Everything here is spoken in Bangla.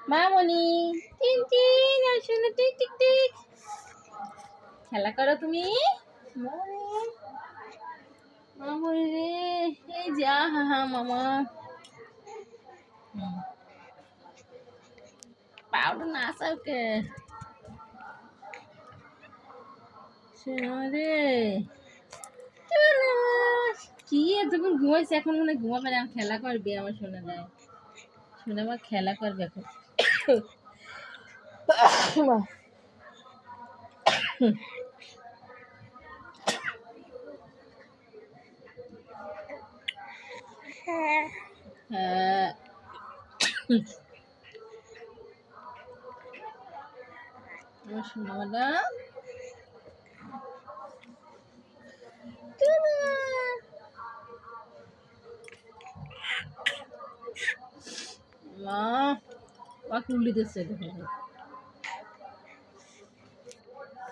মামনি টিন টিন আসলে টিক টিক টিক খেলা করো তুমি মামনি রে এই যা হা হা মামা পাউডার না আসাওকে রে কি যখন ঘুমাইছে এখন মনে ঘুমাবে না খেলা করবে আমার শোনা যায় শোনা আমার খেলা করবে এখন হ্যাঁ আমার শোনা মা মা কুলি দিচ্ছে দেখো